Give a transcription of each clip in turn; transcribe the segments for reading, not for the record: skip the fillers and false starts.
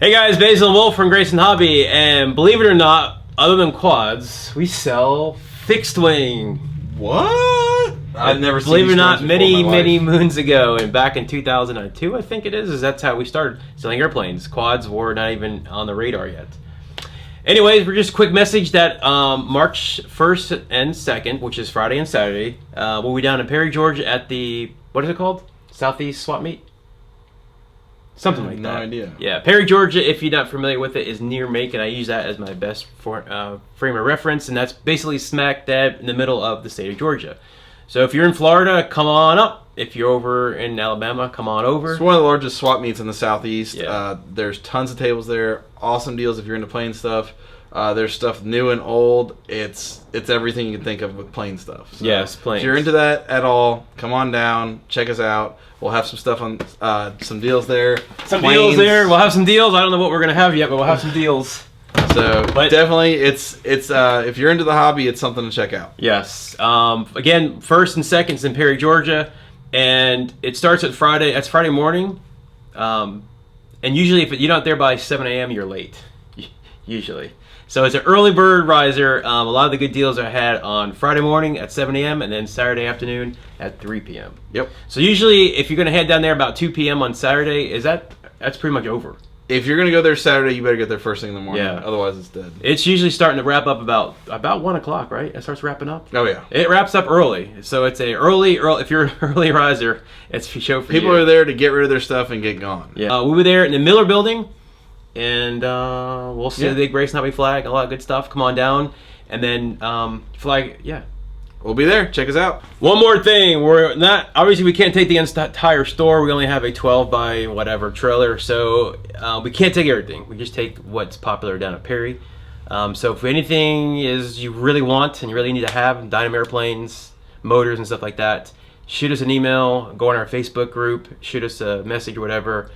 Hey guys, Basil and Wolf from Grayson Hobby, and believe it or not, other than quads, we sell fixed wing. What? I've never seen. Believe it or not, many moons ago, and back in 2002, I think it is that's how we started selling airplanes. Quads were not even on the radar yet. Anyways, we're just a quick message that March 1st and 2nd, which is Friday and Saturday, we'll be down in Perry, Georgia at the, what is it called? Southeast Swap Meet? Something like that. No idea. Yeah, Perry, Georgia, if you're not familiar with it, is near Macon. I use that as my best frame of reference, and that's basically smack dab in the middle of the state of Georgia. So if you're in Florida, come on up. If you're over in Alabama, come on over. It's one of the largest swap meets in the Southeast. Yeah. There's tons of tables there. Awesome deals if you're into plane stuff. There's stuff new and old. It's everything you can think of with plane stuff. So yes, planes. If you're into that at all, come on down. Check us out. We'll have some stuff on some deals there. Deals there. We'll have some deals. I don't know what we're gonna have yet, but we'll have some deals. So definitely, it's if you're into the hobby, it's something to check out. Yes. Again, 1st and 2nd in Perry, Georgia, and it starts at Friday. That's Friday morning, and usually if you're not there by 7 a.m., you're late. Usually. So it's an early bird riser. A lot of the good deals are had on Friday morning at 7 a.m. and then Saturday afternoon at 3 p.m. Yep. So usually, if you're going to head down there about 2 p.m. on Saturday, that's pretty much over. If you're going to go there Saturday, you better get there first thing in the morning. Yeah. Otherwise, it's dead. It's usually starting to wrap up about 1 o'clock, right? It starts wrapping up. Oh yeah. It wraps up early, so it's a early. If you're an early riser, it's a show for you. People are there to get rid of their stuff and get gone. Yeah. We'll be there in the Miller Building. And we'll see the big Grayson Hobby flag, a lot of good stuff. Come on down, and then flag, yeah. We'll be there. Check us out. One more thing, we're not obviously we can't take the entire store. We only have a 12 by whatever trailer, so we can't take everything. We just take what's popular down at Perry. So if anything is you really want and you really need to have Dynam Airplanes, motors, and stuff like that, shoot us an email. Go on our Facebook group. Shoot us a message or whatever.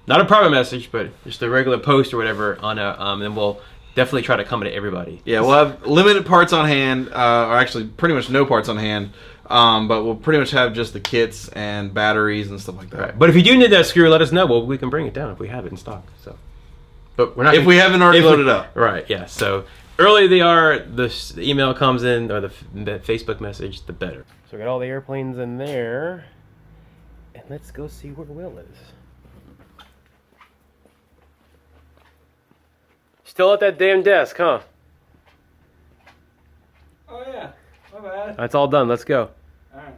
Not a private message, but just a regular post or whatever on a, and we'll definitely try to come to everybody. Yeah, we'll have limited parts on hand, or actually pretty much no parts on hand, but we'll pretty much have just the kits and batteries and stuff like that. Right. But if you do need that screw, let us know. Well, we can bring it down if we have it in stock. So, but we're not if we haven't already loaded up. Right. Yeah. So earlier they are, the email comes in or the Facebook message, the better. So we got all the airplanes in there, and let's go see where Will is. Still at that damn desk, huh? Oh yeah, my bad. That's all done. Let's go. Alright.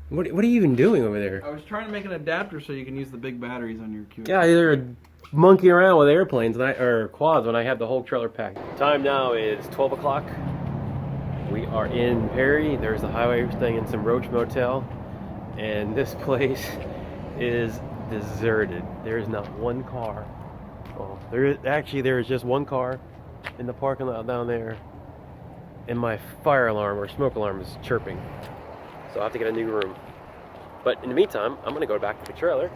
What are you even doing over there? I was trying to make an adapter so you can use the big batteries on your QX. Yeah, they're monkeying around with airplanes or quads when I have the whole trailer packed. Time now is 12 o'clock. We are in Perry. There's the highway. We're staying in some Roach Motel, and this place is deserted. There is not one car. Well, there is just one car in the parking lot down there, and my fire alarm or smoke alarm is chirping. So I have to get a new room. But in the meantime, I'm gonna go back to the trailer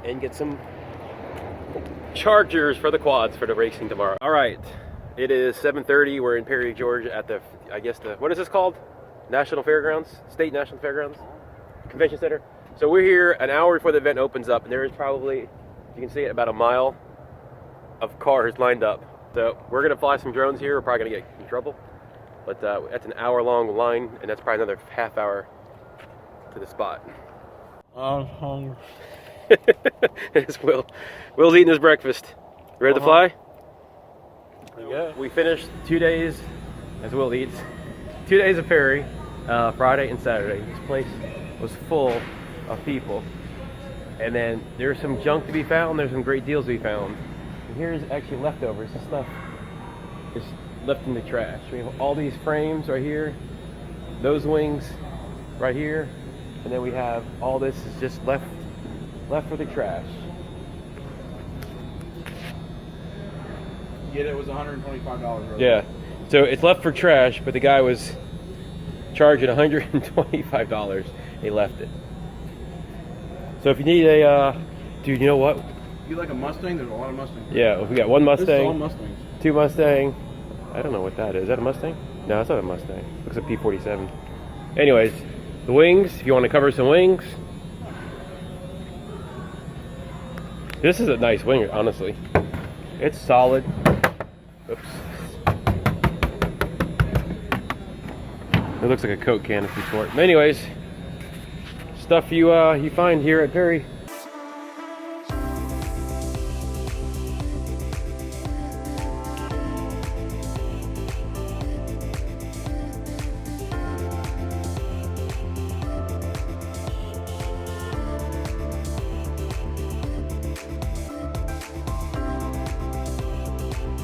and get some chargers for the quads for the racing tomorrow. All right, it is 7:30. We're in Perry, Georgia at the, I guess what is this called? National Fairgrounds? State National Fairgrounds? Convention Center. So we're here an hour before the event opens up, and there is probably, if you can see it, about a mile of cars lined up. So we're gonna fly some drones here. We're probably gonna get in trouble, but that's an hour-long line, and that's probably another half hour to the spot. I'm hungry. It's Will. Will's eating his breakfast. Ready to fly? Yeah. We finished 2 days, as Will eats, 2 days of Perry, Friday and Saturday. This place was full of people, and then there's some junk to be found. There's some great deals to be found. Here's actually leftovers. This stuff is left in the trash. We have all these frames right here, those wings right here, and then we have all this is just left for the trash. Get it was $125. Really. Yeah, so it's left for trash, but the guy was charging $125. He left it. So if you need a, dude, you know what? You like a Mustang? There's a lot of Mustangs. Yeah, we got one This is all Mustang, Mustangs. 2 Mustang. I don't know what that is. Is that a Mustang? No, it's not a Mustang. Looks like P47. Anyways, the wings, if you want to cover some wings. This is a nice wing, honestly. It's solid. Oops. It looks like a Coke can of some sort. But anyways, stuff you find here at Perry.